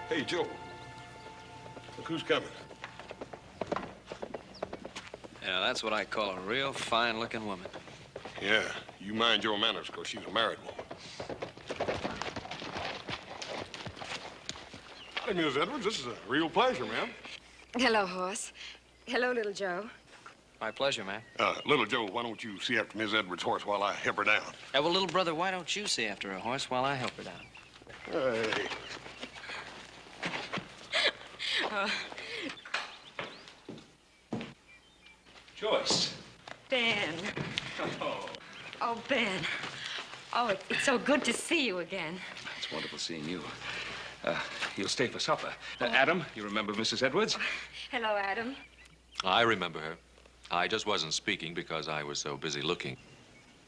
Hey, Joe. Look who's coming. Yeah, that's what I call a real fine-looking woman. Yeah, you mind your manners, because she's a married woman. Hey, Miss Edwards, this is a real pleasure, ma'am. Hello, horse. Hello, little Joe. My pleasure, ma'am. Little Joe, why don't you see after Miss Edwards' horse while I help her down? Well, little brother, why don't you see after a horse while I help her down? Hey. Joyce. Ben. Oh. Oh, Ben. Oh, it's so good to see you again. It's wonderful seeing you. You'll stay for supper. Adam, you remember Mrs. Edwards? Hello, Adam. I remember her. I just wasn't speaking because I was so busy looking.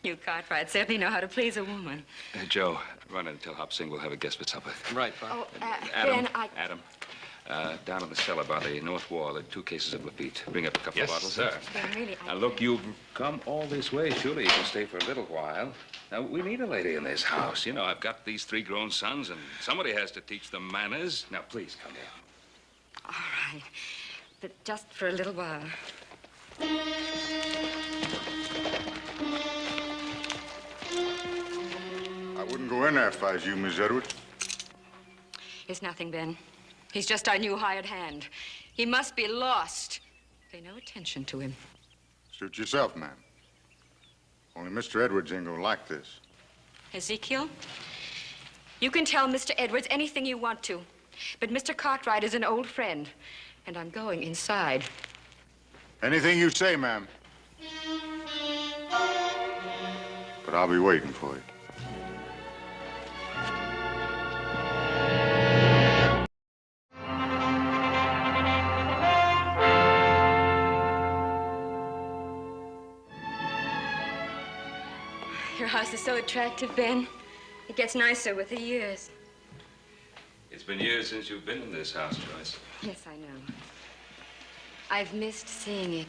You Cartwright certainly know how to please a woman. Joe, run in and tell Hop Sing we'll have a guest for supper. Right, Pop. Oh, Adam, Ben, Adam, down in the cellar by the north wall, there are 2 cases of Lafitte. Bring up a couple of bottles. Sir. Ben, really, Now, look, you've come all this way. Surely you can stay for a little while. Now, we need a lady in this house. You know, I've got these 3 grown sons, and somebody has to teach them manners. Now, please, come here. All right. But just for a little while. I wouldn't go in there if I was you, Miss Edwards. It's nothing, Ben. He's just our new hired hand. He must be lost. Pay no attention to him. Suit yourself, ma'am. Only Mr. Edwards ain't gonna like this. Ezekiel, you can tell Mr. Edwards anything you want to. But Mr. Cartwright is an old friend, and I'm going inside. Anything you say, ma'am. But I'll be waiting for you. Your house is so attractive, Ben. It gets nicer with the years. It's been years since you've been in this house, Joyce. Yes, I know. I've missed seeing it.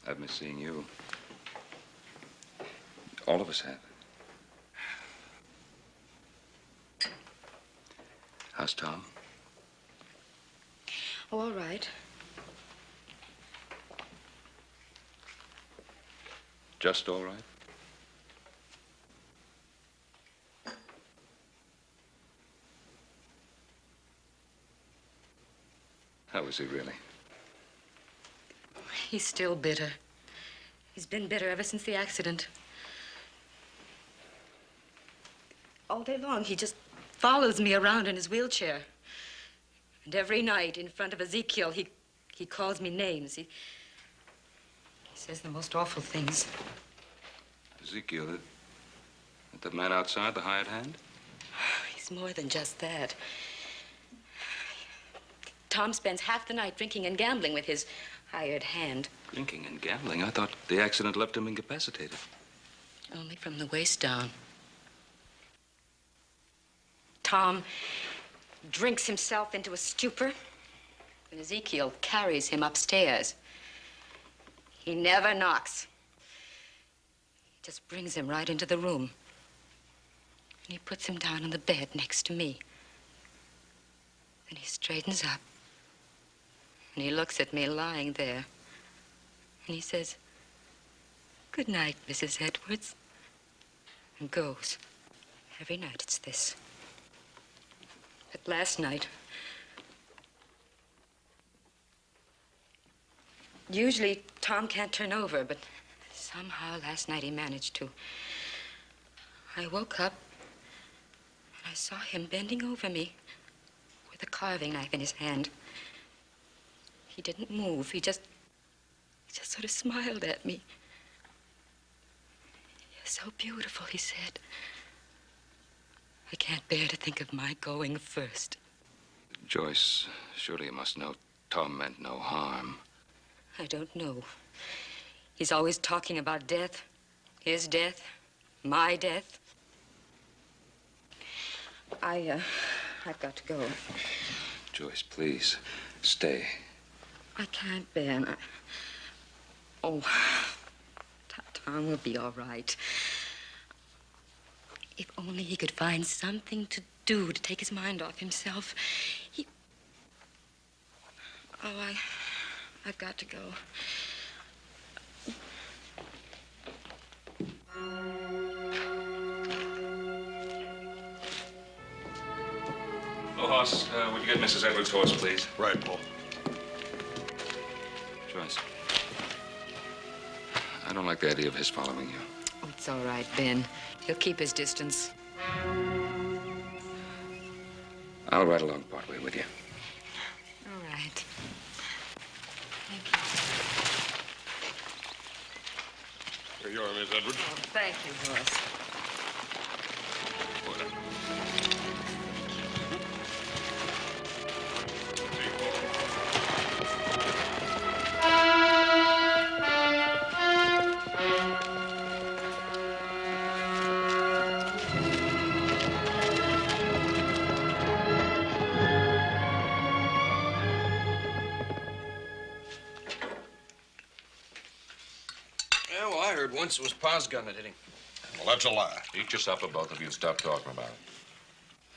I've missed seeing you. All of us have. How's Tom? Oh, all right. Just all right? How is he really? He's still bitter. He's been bitter ever since the accident. All day long, he just follows me around in his wheelchair. And every night in front of Ezekiel, he calls me names. He says the most awful things. Ezekiel, that man outside, the hired hand? He's more than just that. Tom spends half the night drinking and gambling with his hired hand. Drinking and gambling? I thought the accident left him incapacitated. Only from the waist down. Tom drinks himself into a stupor, and Ezekiel carries him upstairs. He never knocks. He just brings him right into the room. And he puts him down on the bed next to me. Then he straightens up. And he looks at me lying there. And he says, "Good night, Mrs. Edwards." And goes. Every night it's this. But last night, usually Tom can't turn over, but somehow last night he managed to. I woke up and I saw him bending over me with a carving knife in his hand. He didn't move. He just sort of smiled at me. "You're so beautiful," he said. "I can't bear to think of my going first." Joyce, surely you must know Tom meant no harm. I don't know. He's always talking about death. His death. My death. I've got to go. Joyce, please, stay. I can't, Ben. Tom will be all right. If only he could find something to do to take his mind off himself. Oh, I've got to go. Oh, Hoss, would you get Mrs. Edwards' horse, please? Right, Paul. Joyce. I don't like the idea of his following you. Oh, it's all right, Ben. He'll keep his distance. I'll ride along partway with you. All right. Thank you. Here you are, Miss Edwards. Oh, thank you, Joyce. Yeah, well, I heard once it was Pa's gun that hit him. Well, that's a lie. Eat your supper, both of you, and stop talking about it.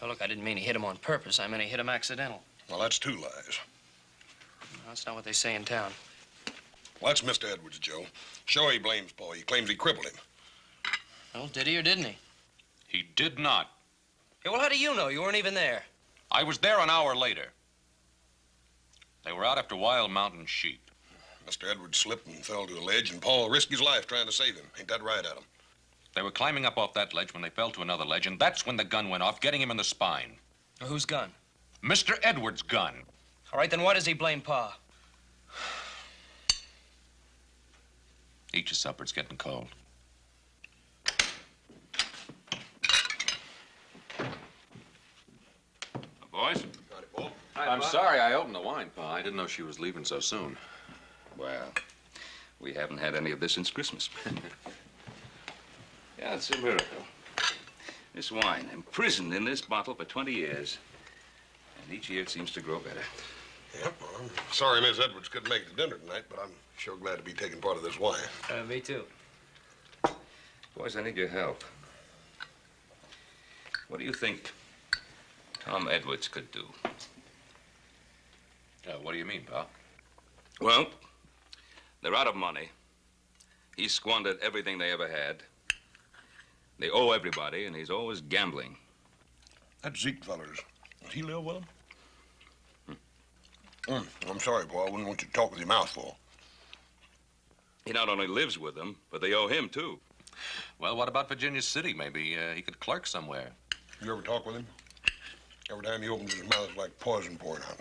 Oh, look, I didn't mean he hit him on purpose. I meant he hit him accidental. Well, that's two lies. No, that's not what they say in town. Well, that's Mr. Edwards, Joe. Sure, he blames Paul. He claims he crippled him. Well, did he or didn't he? He did not. Yeah, well, how do you know? You weren't even there. I was there an hour later. They were out after wild mountain sheep. Mr. Edwards slipped and fell to a ledge, and Paul risked his life trying to save him. Ain't that right, Adam? They were climbing up off that ledge when they fell to another ledge, and that's when the gun went off, getting him in the spine. Well, whose gun? Mr. Edwards' gun. All right, then why does he blame Pa? Eat your supper, it's getting cold. Boys? Howdy, Paul. I'm sorry I opened the wine, Pa. I didn't know she was leaving so soon. Well, we haven't had any of this since Christmas. Yeah, it's a miracle. This wine, imprisoned in this bottle for 20 years. And each year it seems to grow better. Yep, well, I'm sorry Miss Edwards couldn't make it to dinner tonight, but I'm sure glad to be taking part of this wine. Me too. Boys, I need your help. What do you think Tom Edwards could do? What do you mean, Pa? Well, they're out of money. He squandered everything they ever had. They owe everybody, and he's always gambling. That Zeke feller's, does he live with him? I'm sorry, Paul. I wouldn't want you to talk with your mouth full. He not only lives with them, but they owe him, too. Well, what about Virginia City? Maybe he could clerk somewhere. You ever talk with him? Every time he opens his mouth, it's like poison pouring out.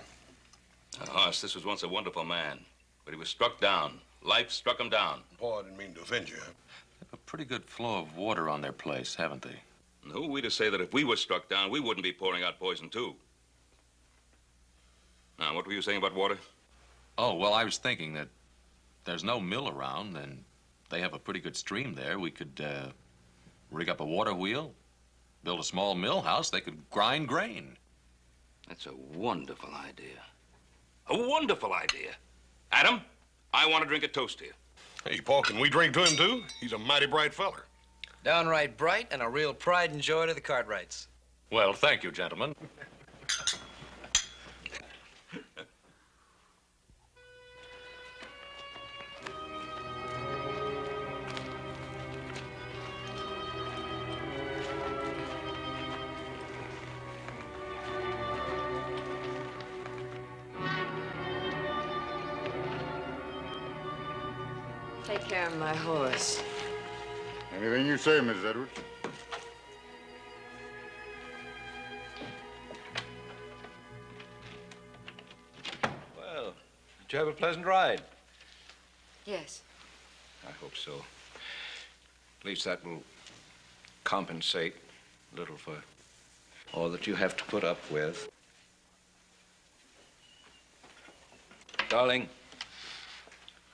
Hoss, this was once a wonderful man, but he was struck down. Life struck him down. Paul, I didn't mean to offend you. They have a pretty good flow of water on their place, haven't they? And who are we to say that if we were struck down, we wouldn't be pouring out poison, too? Now, what were you saying about water? Oh, well, I was thinking that there's no mill around, and they have a pretty good stream there. We could rig up a water wheel, build a small mill house. They could grind grain. That's a wonderful idea. A wonderful idea. Adam, I want to drink a toast to you. Hey, Paul, can we drink to him, too? He's a mighty bright feller. Downright bright and a real pride and joy to the Cartwrights. Well, thank you, gentlemen. Take care of my horse. Anything you say, Mrs. Edwards. Well, did you have a pleasant ride? Yes. I hope so. At least that will compensate a little for all that you have to put up with. Darling,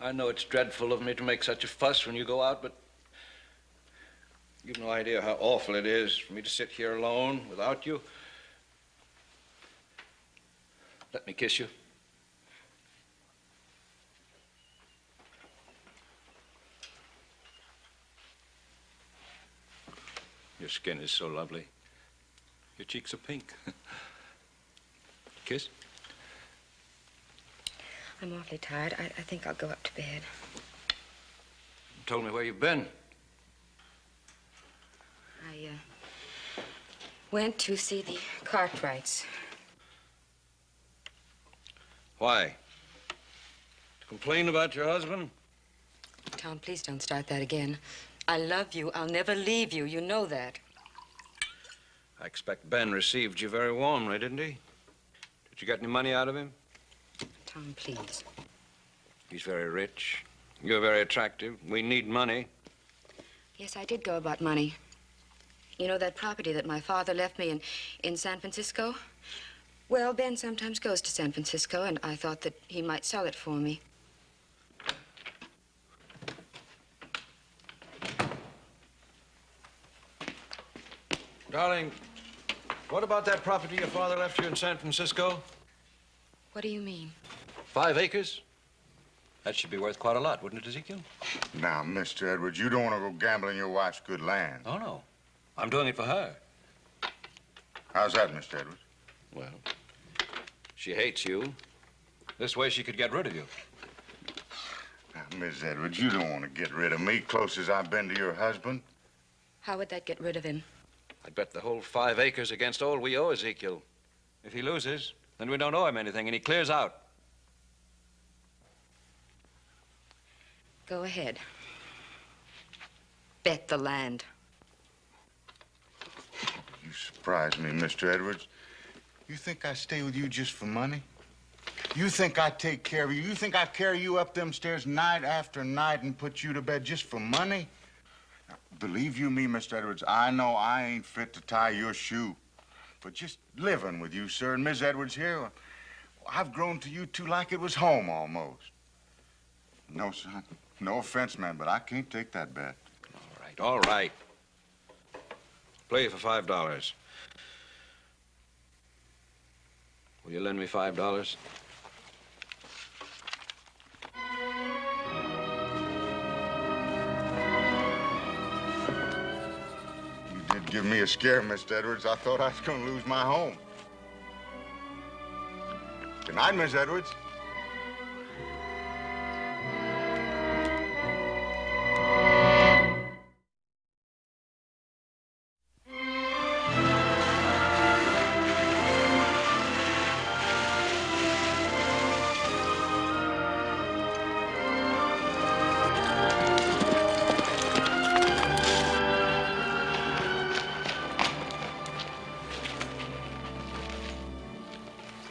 I know it's dreadful of me to make such a fuss when you go out, but you've no idea how awful it is for me to sit here alone without you. Let me kiss you. Your skin is so lovely. Your cheeks are pink. Kiss? I'm awfully tired. I think I'll go up to bed. You told me where you've been. I went to see the Cartwrights. Why? To complain about your husband? Tom, please don't start that again. I love you. I'll never leave you. You know that. I expect Ben received you very warmly, didn't he? Did you get any money out of him? Tom, please. He's very rich. You're very attractive. We need money. Yes, I did go about money. You know that property that my father left me in San Francisco? Well, Ben sometimes goes to San Francisco, and I thought that he might sell it for me. Darling, what about that property your father left you in San Francisco? What do you mean? 5 acres? That should be worth quite a lot, wouldn't it, Ezekiel? Now, Mr. Edwards, you don't want to go gambling your wife's good land. Oh, no. I'm doing it for her. How's that, Mr. Edwards? Well, she hates you. This way she could get rid of you. Now, Miss Edwards, you don't want to get rid of me, close as I've been to your husband. How would that get rid of him? I'd bet the whole 5 acres against all we owe Ezekiel. If he loses, then we don't owe him anything, and he clears out. Go ahead. Bet the land. You surprise me, Mr. Edwards. You think I stay with you just for money? You think I take care of you? You think I carry you up them stairs night after night and put you to bed just for money? Now, believe you me, Mr. Edwards, I know I ain't fit to tie your shoe. But just living with you, sir, and Miss Edwards here, I've grown to you two like it was home almost. No, son. No offense, man, but I can't take that bet. All right. Play for $5. Will you lend me $5? You did give me a scare, Mr. Edwards. I thought I was going to lose my home. Good night, Miss Edwards.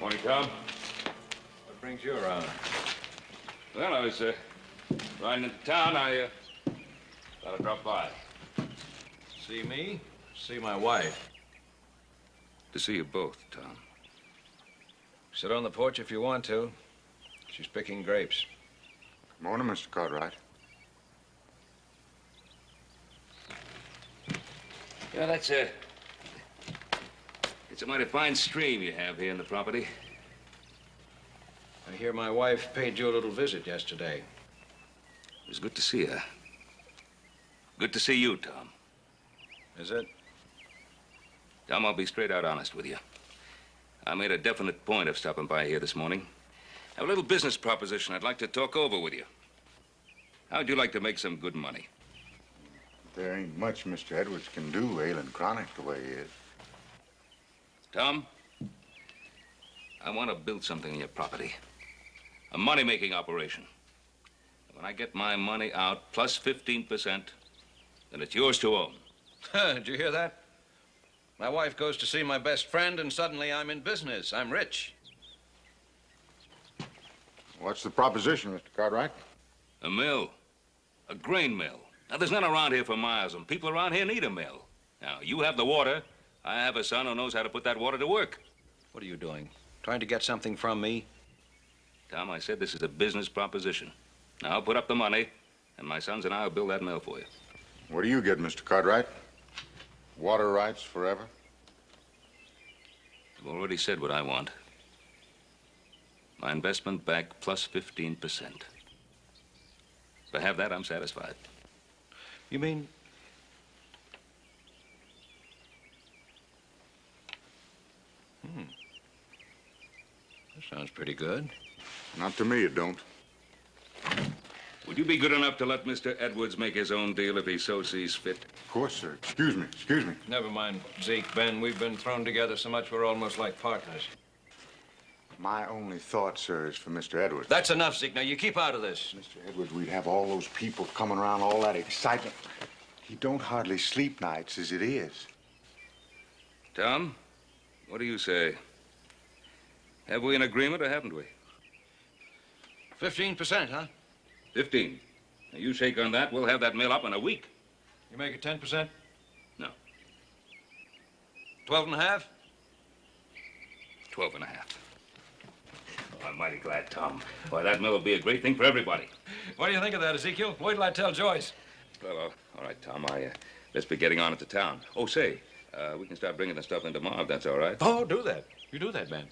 Morning, Tom. What brings you around? Well, I was riding into town. I thought I'd drop by. See me? See my wife. To see you both, Tom. Sit on the porch if you want to. She's picking grapes. Morning, Mr. Cartwright. Yeah, that's it's a mighty fine stream you have here in the property. I hear my wife paid you a little visit yesterday. It was good to see her. Good to see you, Tom. Is it? Tom, I'll be straight out honest with you. I made a definite point of stopping by here this morning. I have a little business proposition I'd like to talk over with you. How'd you like to make some good money? There ain't much Mr. Edwards can do, ailing chronic the way he is. Tom, I want to build something in your property. A money-making operation. When I get my money out plus 15%, then it's yours to own. Did you hear that? My wife goes to see my best friend, and suddenly I'm in business. I'm rich. What's the proposition, Mr. Cartwright? A mill. A grain mill. Now, there's none around here for miles, and people around here need a mill. Now, you have the water. I have a son who knows how to put that water to work. What are you doing? Trying to get something from me? Tom, I said this is a business proposition. Now, I'll put up the money, and my sons and I will build that mill for you. What do you get, Mr. Cartwright? Water rights forever? I've already said what I want. My investment back plus 15%. If I have that, I'm satisfied. You mean... Sounds pretty good. Not to me, it don't. Would you be good enough to let Mr. Edwards make his own deal if he so sees fit? Of course, sir. Excuse me, excuse me. Never mind, Zeke, Ben. We've been thrown together so much we're almost like partners. My only thought, sir, is for Mr. Edwards. That's enough, Zeke. Now, you keep out of this. Mr. Edwards, we'd have all those people coming around, all that excitement. He don't hardly sleep nights as it is. Tom, what do you say? Have we an agreement or haven't we? 15%, huh? 15. Now, you shake on that, we'll have that mill up in a week. You make it 10%? No. 12 and a half? 12 and a half. Oh, I'm mighty glad, Tom. Why, that mill will be a great thing for everybody. What do you think of that, Ezekiel? Wait till I tell Joyce. Well, all right, Tom, let's be getting on into town. Oh, say, we can start bringing the stuff in tomorrow, if that's all right. Oh, do that. You do that, Ben.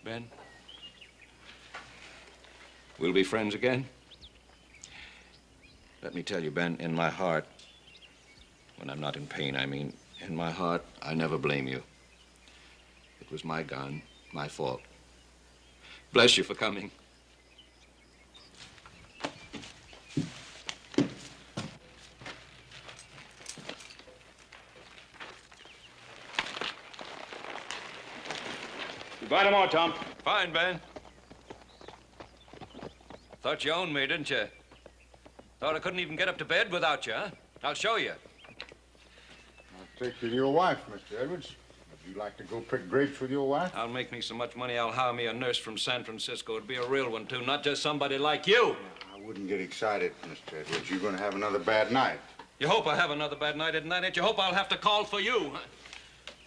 Ben? We'll be friends again? Let me tell you, Ben, in my heart, when I'm not in pain, I mean, in my heart, I never blame you. It was my gun, my fault. Bless you for coming. Goodbye tomorrow, Tom. Fine, Ben. Thought you owned me, didn't you? Thought I couldn't even get up to bed without you, huh? I'll show you. I'll take you to your wife, Mr. Edwards. Would you like to go pick grapes with your wife? I'll make me so much money, I'll hire me a nurse from San Francisco. It'd be a real one, too, not just somebody like you. I wouldn't get excited, Mr. Edwards. You're going to have another bad night. You hope I have another bad night, isn't that it? You hope I'll have to call for you. Huh?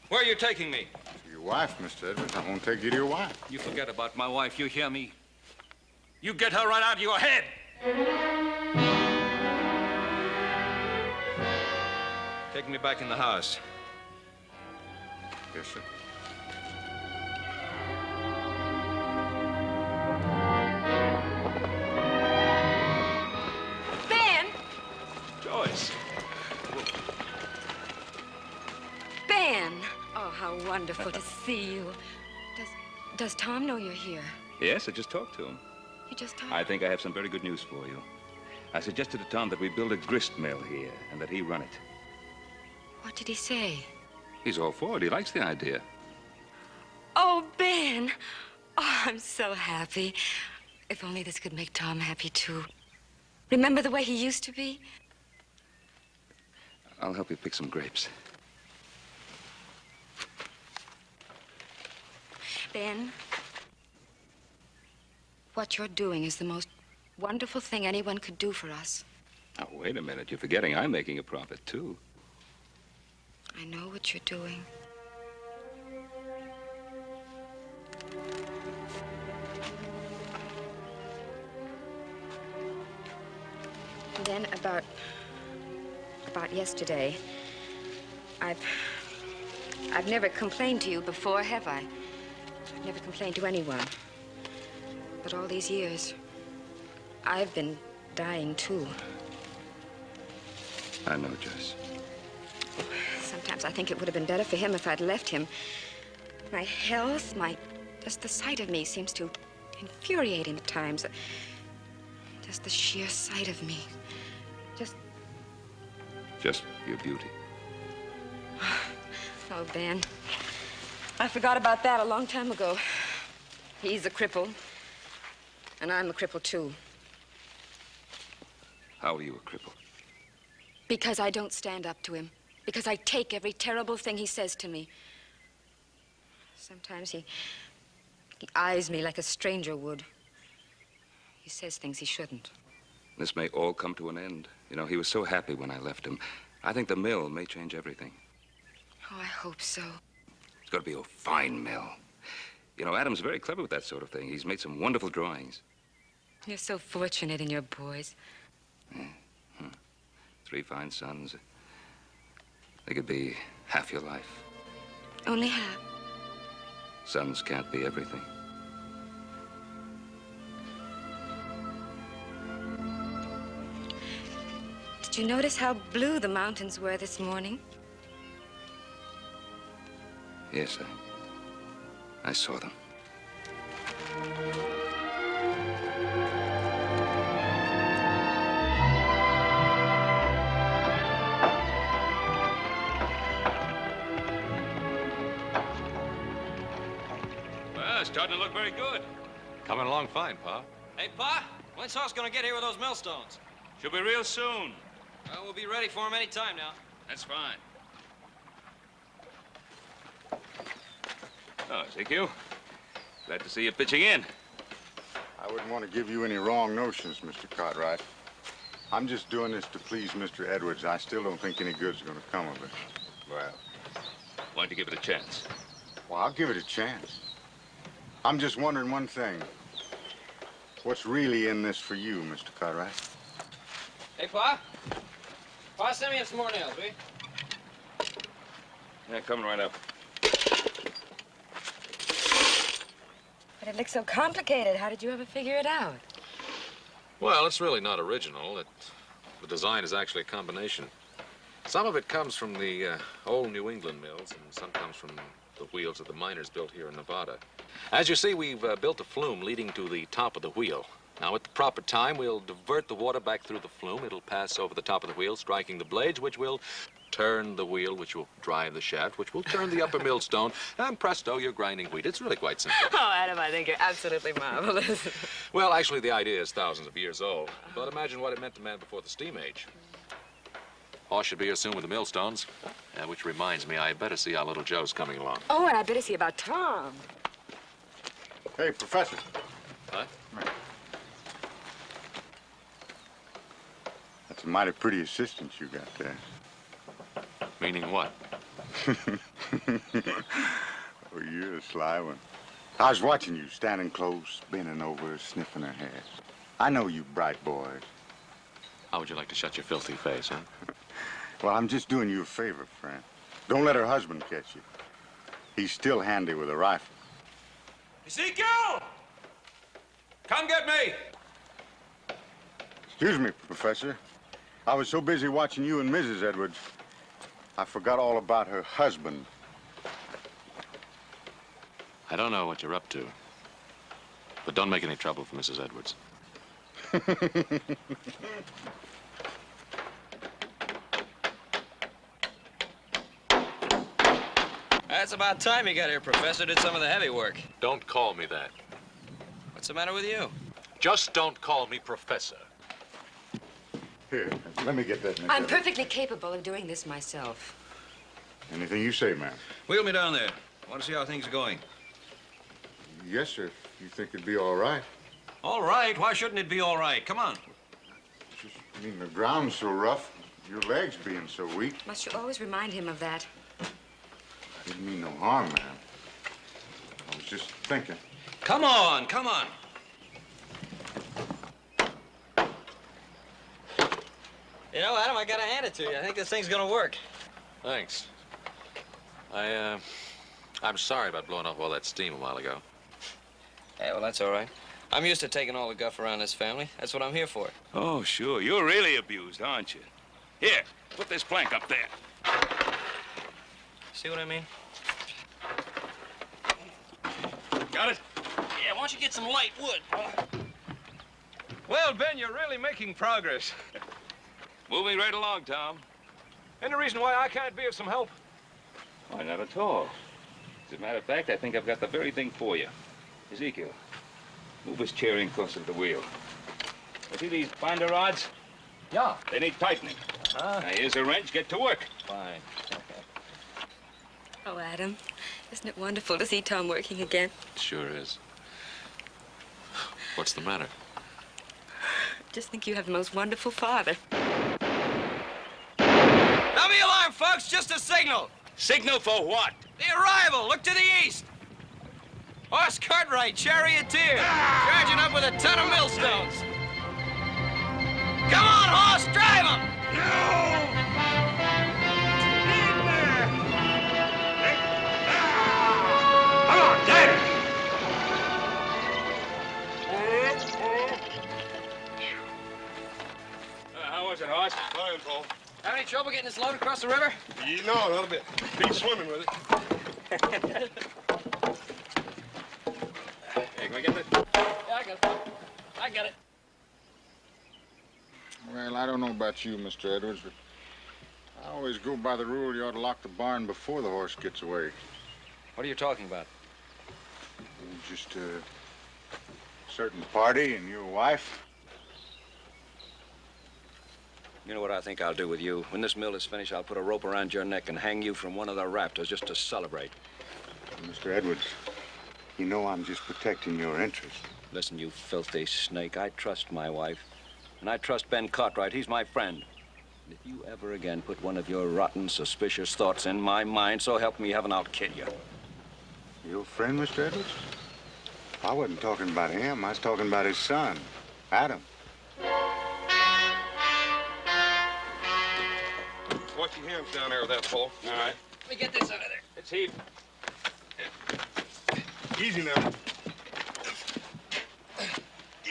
Where are you taking me? To your wife, Mr. Edwards. I'm going to take you to your wife. You forget about my wife, you hear me? You get her right out of your head. Take me back in the house. Yes, sir. Ben! Joyce. Ben! Oh, how wonderful to see you. Does Tom know you're here? Yes, I just talked to him. You just talked? I think I have some very good news for you. I suggested to Tom that we build a grist mill here and that he run it. What did he say? He's all for it. He likes the idea. Oh, Ben! Oh, I'm so happy. If only this could make Tom happy, too. Remember the way he used to be? I'll help you pick some grapes. Ben, what you're doing is the most wonderful thing anyone could do for us. Now, wait a minute. You're forgetting I'm making a profit, too. I know what you're doing. And then about yesterday, I've never complained to you before, have I? I've never complained to anyone. But all these years, I've been dying, too. I know, Joyce. Sometimes I think it would have been better for him if I'd left him. My health, just the sight of me seems to infuriate him at times. Just the sheer sight of me. Just your beauty. Oh, Ben. I forgot about that a long time ago. He's a cripple. And I'm a cripple, too. How are you a cripple? Because I don't stand up to him. Because I take every terrible thing he says to me. Sometimes he eyes me like a stranger would. He says things he shouldn't. This may all come to an end. You know, he was so happy when I left him. I think the mill may change everything. Oh, I hope so. It's got to be a fine mill. You know, Adam's very clever with that sort of thing. He's made some wonderful drawings. You're so fortunate in your boys. Yeah. 3 fine sons. They could be half your life. Only half. Sons can't be everything. Did you notice how blue the mountains were this morning? Yes, I saw them. Well, it's starting to look very good. Coming along fine, Pa. Hey, Pa, when's Hoss gonna get here with those millstones? Should be real soon. Well, we'll be ready for him any time now. That's fine. Oh, Ezekiel. Glad to see you pitching in. I wouldn't want to give you any wrong notions, Mr. Cartwright. I'm just doing this to please Mr. Edwards. I still don't think any good's going to come of it. Well, why don't you give it a chance? Well, I'll give it a chance. I'm just wondering one thing. What's really in this for you, Mr. Cartwright? Hey, Pa. Pa, send me some more nails, will you? Yeah, coming right up. But it looks so complicated. How did you ever figure it out? Well, it's really not original. The design is actually a combination. Some of it comes from the old New England mills, and some comes from the wheels that the miners built here in Nevada. As you see, we've built a flume leading to the top of the wheel. Now, at the proper time, we'll divert the water back through the flume. It'll pass over the top of the wheel, striking the blades, which will turn the wheel, which will drive the shaft, which will turn the upper millstone, and presto, you're grinding wheat. It's really quite simple. Oh, Adam, I think you're absolutely marvelous. Well, actually, the idea is thousands of years old. But imagine what it meant to man before the steam age. Hoss should be here soon with the millstones. Which reminds me, I better see how little Joe's coming along. Oh, and I better see about Tom. Hey, Professor. What? That's a mighty pretty assistant you got there. Meaning what? Oh, you're a sly one. I was watching you, standing close, bending over, sniffing her hair. I know you bright boys. How would you like to shut your filthy face, huh? Well, I'm just doing you a favor, friend. Don't let her husband catch you. He's still handy with a rifle. Ezekiel! Come get me! Excuse me, Professor. I was so busy watching you and Mrs. Edwards, I forgot all about her husband. I don't know what you're up to, but don't make any trouble for Mrs. Edwards. That's about time you got here, Professor. Did some of the heavy work. Don't call me that. What's the matter with you? Just don't call me Professor. Here, let me get that. Miss I'm Edwards. perfectly capable of doing this myself. Anything you say, ma'am. Wheel me down there. I want to see how things are going. Yes, sir. If you think it'd be all right. All right. Why shouldn't it be all right? Come on. Just, I mean, the ground's so rough, your legs being so weak. Must you always remind him of that? I didn't mean no harm, ma'am. I was just thinking. Come on. Come on. You know, Adam, I gotta hand it to you. I think this thing's gonna work. Thanks. I'm sorry about blowing off all that steam a while ago. Yeah, well, that's all right. I'm used to taking all the guff around this family. That's what I'm here for. Oh, sure. You're really abused, aren't you? Here, put this plank up there. See what I mean? Got it? Yeah, why don't you get some light wood? Well, Ben, you're really making progress. Moving right along, Tom. Any reason why I can't be of some help? Why, not at all. As a matter of fact, I think I've got the very thing for you. Ezekiel, move his chair in closer to the wheel. You see these binder rods? Yeah. They need tightening. Now, here's a wrench. Get to work. Fine. Oh, Adam, isn't it wonderful to see Tom working again? It sure is. What's the matter? Just think you have the most wonderful father. Now the alarm, folks. Just a signal. Signal for what? The arrival. Look to the east. Horse Cartwright, charioteer, charging up with a ton of millstones. Come on, horse, drive him! Come on, Dad! How was it, horse? Fine, Paul. Have any trouble getting this load across the river? No, not a bit. Be swimming with it. Hey, can we I get it? Yeah, I got it. I got it. Well, I don't know about you, Mr. Edwards, but I always go by the rule you ought to lock the barn before the horse gets away. What are you talking about? Just a certain party and your wife. You know what I think I'll do with you? When this mill is finished, I'll put a rope around your neck and hang you from one of the rafters just to celebrate. Mr. Edwards, you know I'm just protecting your interest. Listen, you filthy snake, I trust my wife. And I trust Ben Cartwright. He's my friend. And if you ever again put one of your rotten, suspicious thoughts in my mind, so help me heaven, I'll kill you. Your friend, Mr. Edwards? I wasn't talking about him. I was talking about his son, Adam. Watch your hands down there with that pole. All right. Let me get this out of there. It's heaved. Easy now.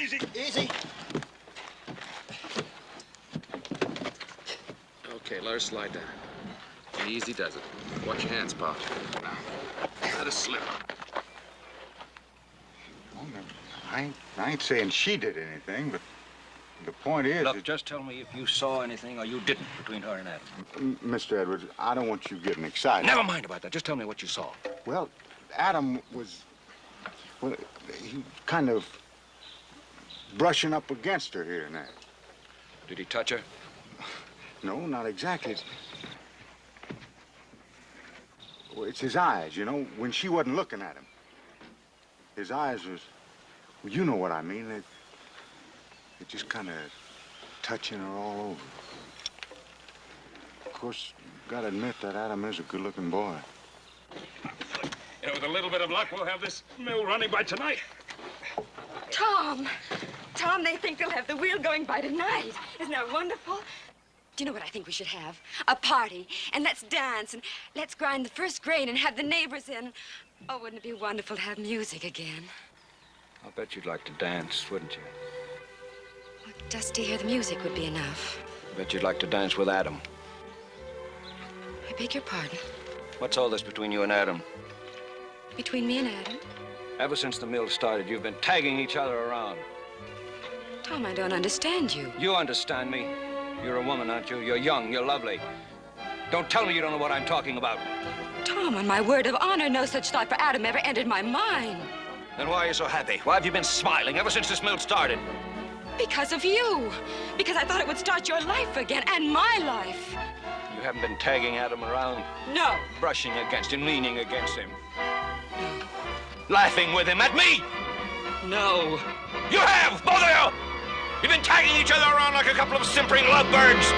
Easy. Easy. Okay, let her slide down. Easy does it. Watch your hands, Pa. Now, let her slip. Oh, no, I ain't saying she did anything, but the point is... Look, just tell me if you saw anything or you didn't between her and Adam. Mr. Edwards, I don't want you getting excited. Never mind about that. Just tell me what you saw. Well, Adam was... Well, he kind of brushing up against her here and there. Did he touch her? No, not exactly. Well, it's his eyes, you know, when she wasn't looking at him. His eyes was... Well, you know what I mean. They're just kind of touching her all over. Of course, you gotta admit that Adam is a good-looking boy. You know, with a little bit of luck, we'll have this mill running by tonight. Tom! Tom, they think they'll have the wheel going by tonight. Isn't that wonderful? Do you know what I think we should have? A party, and let's dance, and let's grind the first grain and have the neighbors in. Oh, wouldn't it be wonderful to have music again? I'll bet you'd like to dance, wouldn't you? Well, just to hear the music would be enough. I bet you'd like to dance with Adam. I beg your pardon? What's all this between you and Adam? Between me and Adam? Ever since the mill started, you've been tagging each other around. Tom, I don't understand you. You understand me. You're a woman, aren't you? You're young, you're lovely. Don't tell me you don't know what I'm talking about. Tom, on my word of honor, no such thought for Adam ever entered my mind. Then why are you so happy? Why have you been smiling ever since this mill started? Because of you. Because I thought it would start your life again, and my life. You haven't been tagging Adam around? No. Brushing against him, leaning against him. Laughing with him at me? No. You have, both of you! You've been tagging each other around like a couple of simpering lovebirds.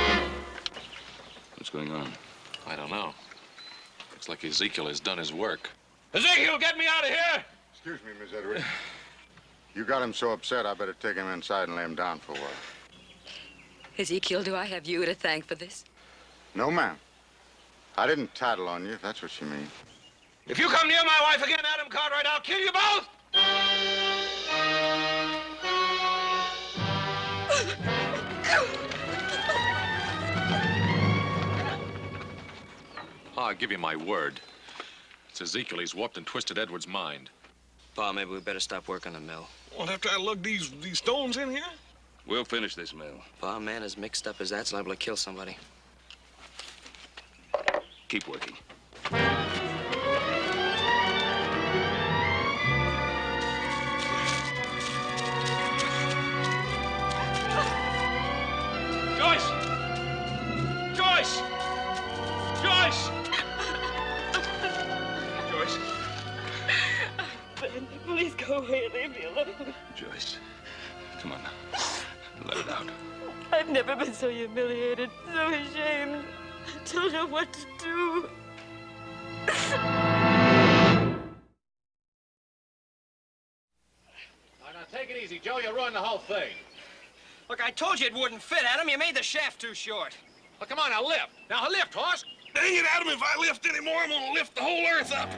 What's going on? I don't know. Looks like Ezekiel has done his work. Ezekiel, get me out of here! Excuse me, Miss Edwards. You got him so upset, I better take him inside and lay him down for a while. Ezekiel, do I have you to thank for this? No, ma'am. I didn't tattle on you, if that's what you mean. If you come near my wife again, Adam Cartwright, I'll kill you both! I'll give you my word. It's Ezekiel. He's warped and twisted Edward's mind. Pa, maybe we better stop working the mill. Well, after I lug these stones in here? We'll finish this mill. Pa, a man as mixed up as that's liable to kill somebody. Keep working. Joyce! Joyce! Joyce! Joyce. Ben, please go away and leave me alone. Joyce, come on now. Let it out. I've never been so humiliated, so ashamed. I don't know what to do. Now, take it easy, Joe. You'll ruin the whole thing. Look, I told you it wouldn't fit, Adam. You made the shaft too short. Well, come on, now lift. Now lift, horse. Dang it, Adam, if I lift any more, I'm gonna lift the whole earth up.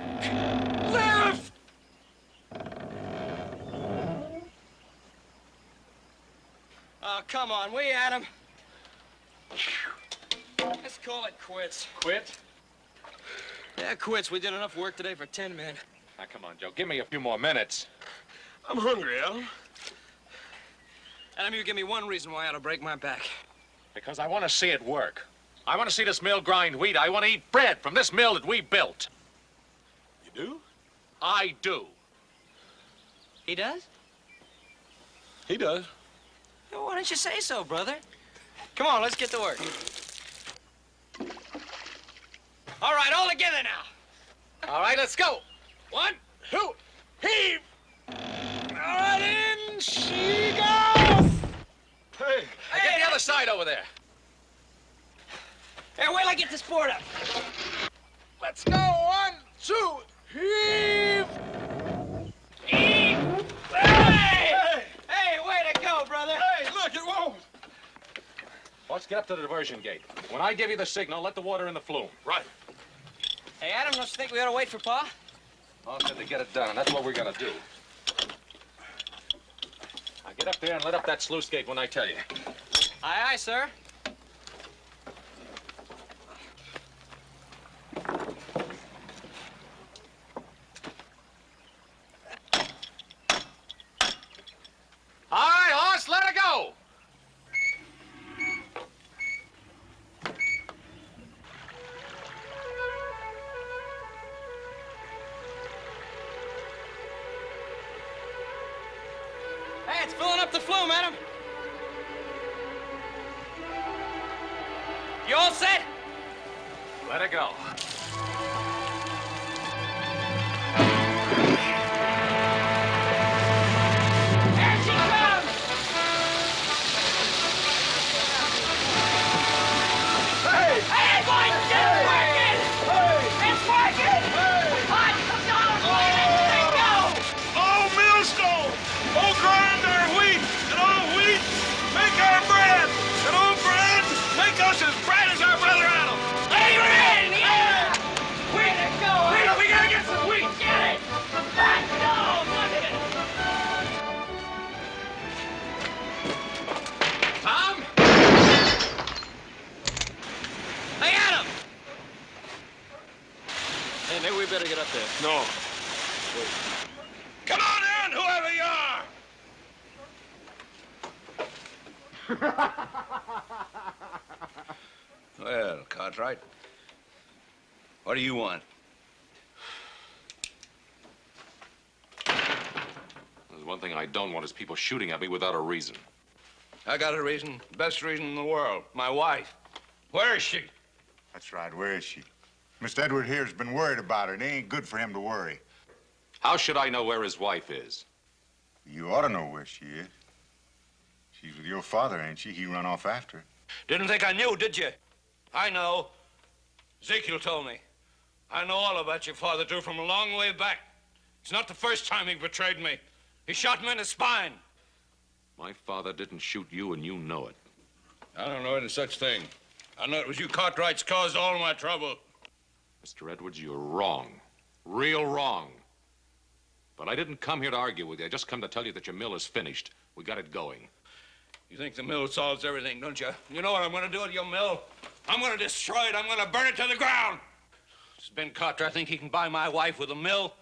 Lift! Oh, come on, will you, Adam? Let's call it quits. Quit? Yeah, quits. We did enough work today for 10 men. Now, come on, Joe. Give me a few more minutes. I'm hungry, Adam. Adam, you give me one reason why I ought to break my back. Because I want to see it work. I want to see this mill grind wheat. I want to eat bread from this mill that we built. You do? I do. He does? He does. Well, why don't you say so, brother? Come on, let's get to work. All right, all together now. All right, let's go. 1, 2, heave! All right, in she goes. Hey. Get the other side over there. Hey, wait till I get this board up. Let's go. 1, 2, heave. Heave! Hey! Hey, way to go, brother. Hey, look, it won't. Let's get up to the diversion gate. When I give you the signal, let the water in the flume. Right. Hey, Adam, don't you think we ought to wait for Pa? I'll have to get it done, and that's what we're gonna do. Now get up there and let up that sluice gate when I tell you. Aye, aye, sir. All right, horse, let her go. Hey, it's filling up the flume, Adam. You all set? Let her go. Here she comes! Hey! Hey, boys, it's working! It's working! Hot, let it go! Oh, millstone! Oh, grind our wheat! And oh, wheat, make our bread! And oh, bread, make us as bright as our brother Adam! Amen! Yeah! Way to go! We gotta get some wheat! Get it! Let's go! Look at it! Tom? Hey, Adam! Hey, maybe we better get up there. No. Come on in, whoever you are! Well, Cartwright, what do you want? There's one thing I don't want is people shooting at me without a reason. I got a reason, best reason in the world. My wife. Where is she? That's right. Where is she? Mr. Edward here's been worried about her. It ain't good for him to worry. How should I know where his wife is? You ought to know where she is. She's with your father, ain't she? He run off after her. Didn't think I knew, did you? I know. Ezekiel told me. I know all about your father, too, from a long way back. It's not the first time he betrayed me. He shot me in the spine. My father didn't shoot you, and you know it. I don't know any such thing. I know it was you Cartwrights caused all my trouble. Mr. Edwards, you're wrong. Real wrong. But I didn't come here to argue with you. I just come to tell you that your mill is finished. We got it going. You think the mill solves everything, don't you? You know what I'm going to do with your mill? I'm going to destroy it. I'm going to burn it to the ground. Does Ben Cartwright think he can buy my wife with a mill?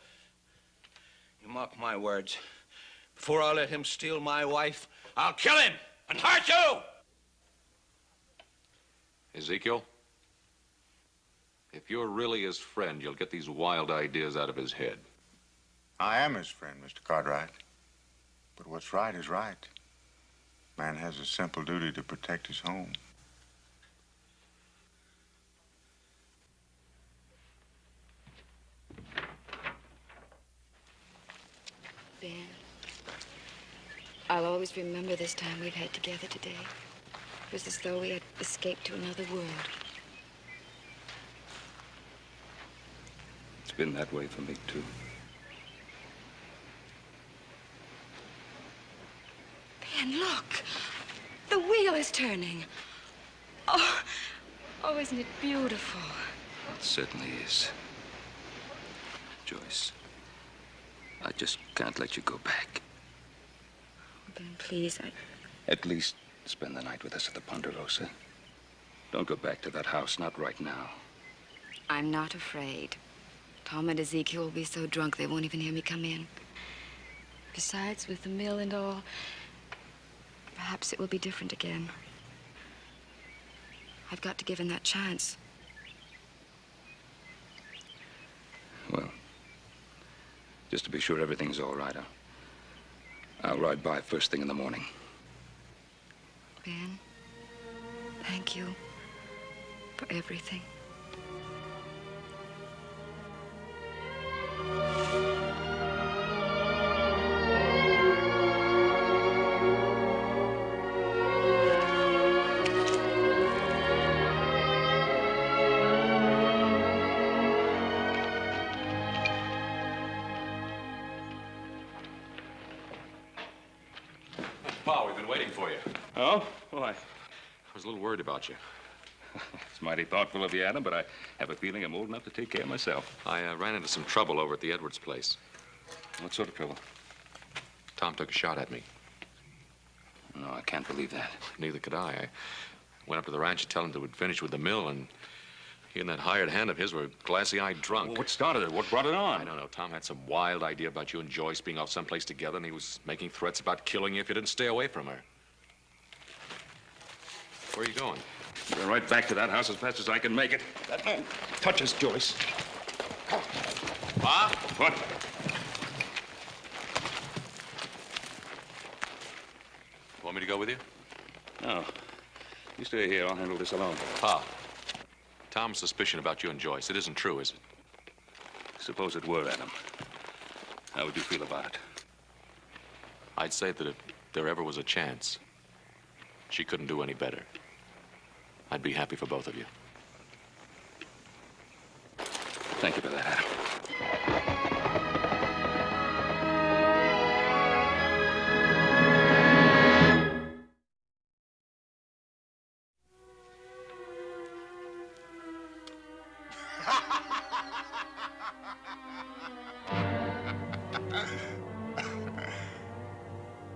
You mark my words. Before I let him steal my wife, I'll kill him and hurt you! Ezekiel, if you're really his friend, you'll get these wild ideas out of his head. I am his friend, Mr. Cartwright. But what's right is right. Man has a simple duty to protect his home. Ben, I'll always remember this time we've had together today. It was as though we had escaped to another world. It's been that way for me, too. Ben, look! The wheel is turning. Oh, isn't it beautiful? It certainly is. Joyce, I just can't let you go back. Ben, please, At least spend the night with us at the Ponderosa. Don't go back to that house, not right now. I'm not afraid. Tom and Ezekiel will be so drunk they won't even hear me come in. Besides, with the mill and all, perhaps it will be different again. I've got to give him that chance. Well, just to be sure everything's all right, I'll ride by first thing in the morning. Ben, thank you for everything. Pa, we've been waiting for you. Oh? Why? I was a little worried about you. It's mighty thoughtful of you, Adam, but I have a feeling I'm old enough to take care of myself. I ran into some trouble over at the Edwards place. What sort of trouble? Tom took a shot at me. No, I can't believe that. Neither could I. I went up to the ranch to tell him that we'd finish with the mill, and he and that hired hand of his were glassy-eyed drunk. Well, what started it? What brought it on? I don't know. Tom had some wild idea about you and Joyce being off someplace together, and he was making threats about killing you if you didn't stay away from her. Where are you going? Going right back to that house as fast as I can make it. That man touches Joyce. Pa? What? Want me to go with you? No. You stay here. I'll handle this alone. Pa, Tom's suspicion about you and Joyce, it isn't true, is it? Suppose it were, Adam. How would you feel about it? I'd say that if there ever was a chance, she couldn't do any better. I'd be happy for both of you. Thank you for that, Adam.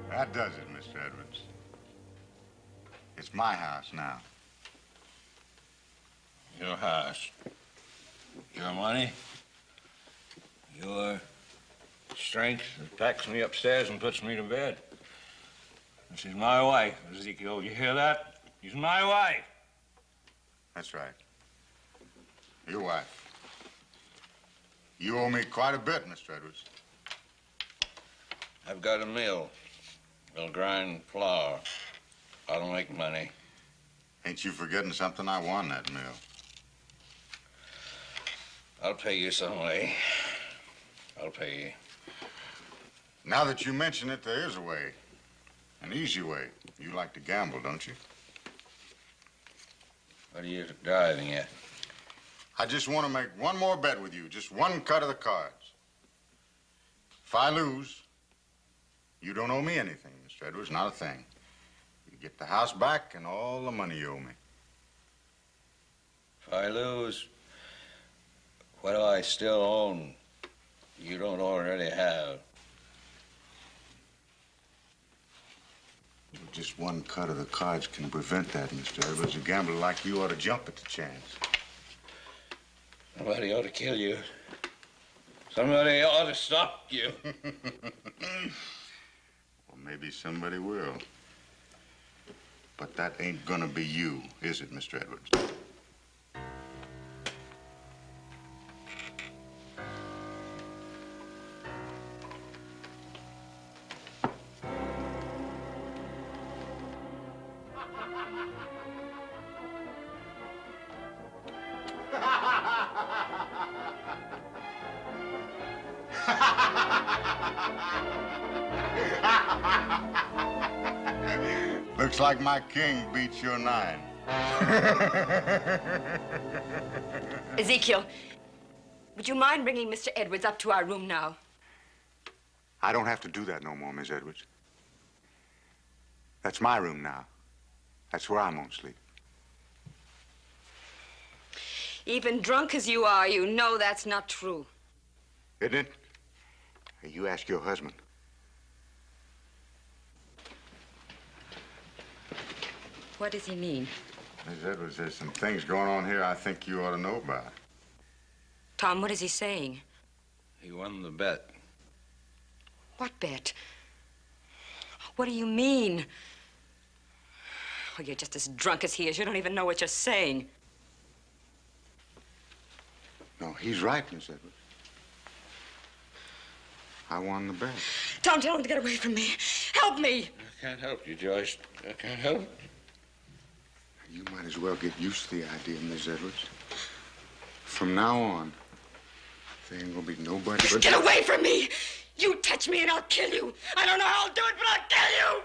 That does it, Mr. Edwards. It's my house now. Your house. Your money. Your strength that packs me upstairs and puts me to bed. This is my wife, Ezekiel. You hear that? She's my wife. That's right. Your wife. You owe me quite a bit, Mr. Edwards. I've got a mill. They'll grind flour. I'll make money. Ain't you forgetting something? I won that mill. I'll pay you some way. I'll pay you. Now that you mention it, there is a way. An easy way. You like to gamble, don't you? What are you driving at? I just want to make one more bet with you. Just one cut of the cards. If I lose, you don't owe me anything, Mr. Edwards. Not a thing. You get the house back and all the money you owe me. If I lose, what do I still own you don't already have? Just one cut of the cards can prevent that, Mr. Edwards. A gambler like you ought to jump at the chance. Somebody ought to kill you. Somebody ought to stop you. Well, maybe somebody will. But that ain't gonna be you, is it, Mr. Edwards? Looks like my king beats your 9. Ezekiel, would you mind bringing Mr. Edwards up to our room now? I don't have to do that no more, Miss Edwards. That's my room now. That's where I'm gonna sleep. Even drunk as you are, you know that's not true. Isn't it? Hey, you ask your husband. What does he mean? Miss Edwards, there's some things going on here I think you ought to know about. Tom, what is he saying? He won the bet. What bet? What do you mean? Oh, you're just as drunk as he is. You don't even know what you're saying. No, he's right, Miss Edwards. I won the bet. Tom, tell him to get away from me. Help me. I can't help you, Joyce. I can't help. You might as well get used to the idea, Miss Edwards. From now on, there ain't gonna be nobody Just but... get away from me! You touch me and I'll kill you. I don't know how I'll do it, but I'll kill you!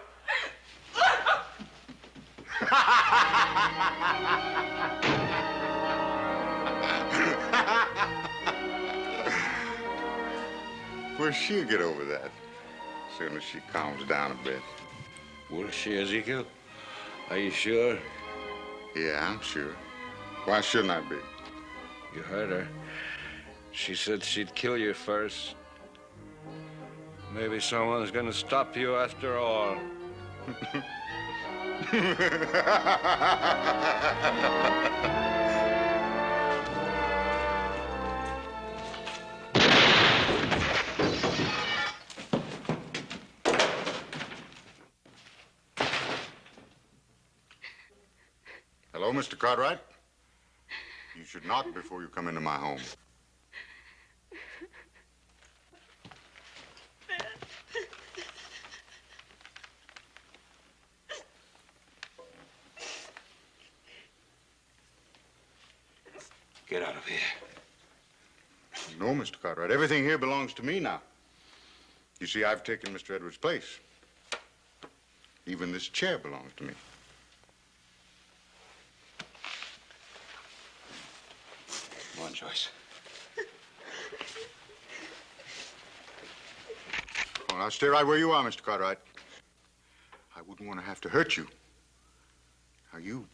Well, she'll get over that as soon as she calms down a bit. Will she, Ezekiel? Are you sure? Yeah, I'm sure. Why shouldn't I be? You heard her. She said she'd kill you first. Maybe someone's gonna stop you after all. Hello, Mr. Cartwright. You should knock before you come into my home. Get out of here. No, Mr. Cartwright. Everything here belongs to me now. You see, I've taken Mr. Edwards' place. Even this chair belongs to me. Come on, Joyce. Well, now stay right where you are, Mr. Cartwright. I wouldn't want to have to hurt you. Now, you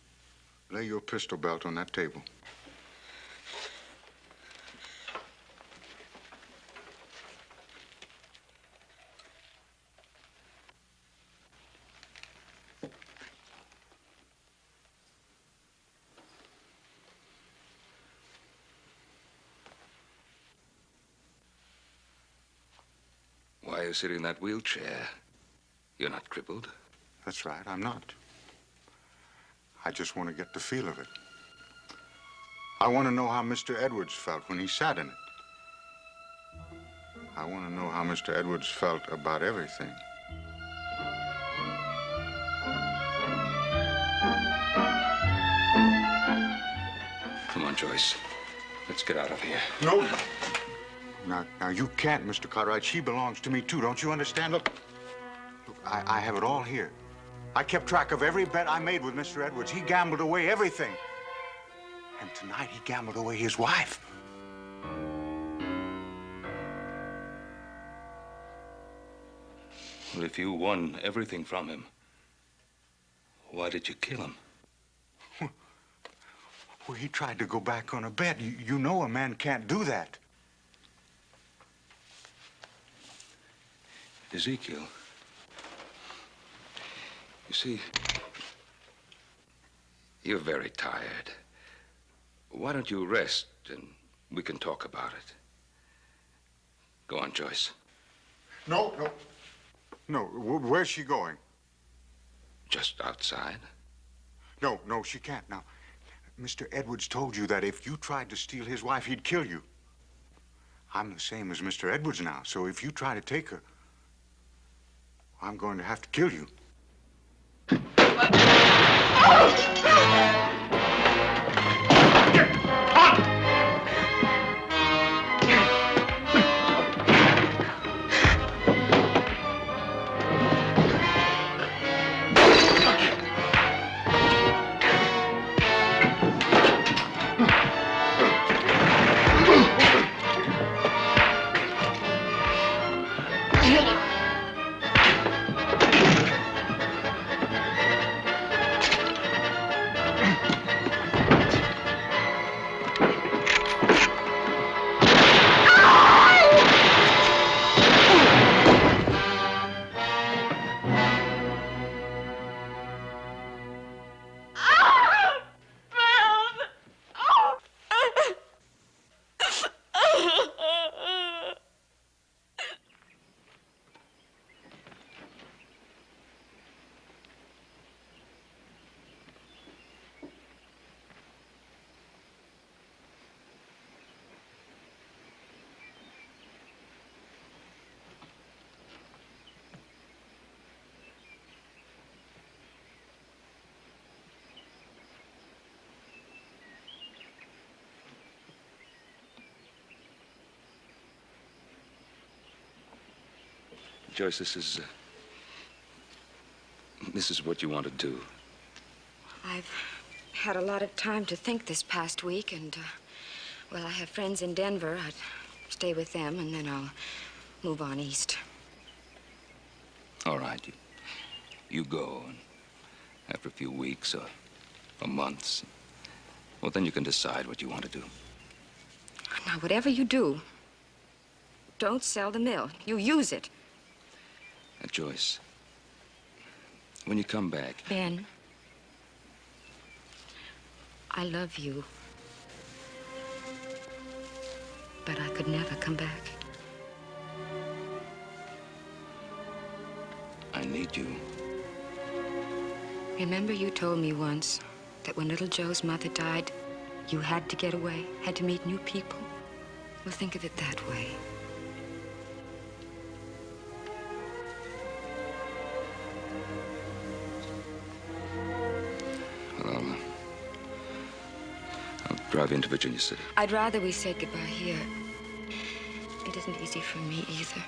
lay your pistol belt on that table. Why are you sitting in that wheelchair? You're not crippled. That's right, I'm not. I just want to get the feel of it. I want to know how Mr. Edwards felt when he sat in it. I want to know how Mr. Edwards felt about everything. Come on, Joyce. Let's get out of here. No. Now, you can't, Mr. Cartwright. She belongs to me, too. Don't you understand? Look, I have it all here. I kept track of every bet I made with Mr. Edwards. He gambled away everything. And tonight, he gambled away his wife. Well, if you won everything from him, why did you kill him? Well, he tried to go back on a bet. You know a man can't do that. Ezekiel, you see, you're very tired. Why don't you rest and we can talk about it? Go on, Joyce. No. Where's she going? Just outside. No, she can't. Now, Mr. Edwards told you that if you tried to steal his wife, he'd kill you. I'm the same as Mr. Edwards now, so if you try to take her, I'm going to have to kill you. Joyce, this is what you want to do. I've had a lot of time to think this past week, and, well, I have friends in Denver. I'd stay with them, and then I'll move on east. All right, you go, and after a few weeks or months, well, then you can decide what you want to do. Now, whatever you do, don't sell the mill. You use it. Joyce, when you come back... Ben, I love you. But I could never come back. I need you. Remember you told me once that when little Joe's mother died, you had to get away, had to meet new people? Well, think of it that way. Well, I'll drive you into Virginia City. I'd rather we say goodbye here. It isn't easy for me either.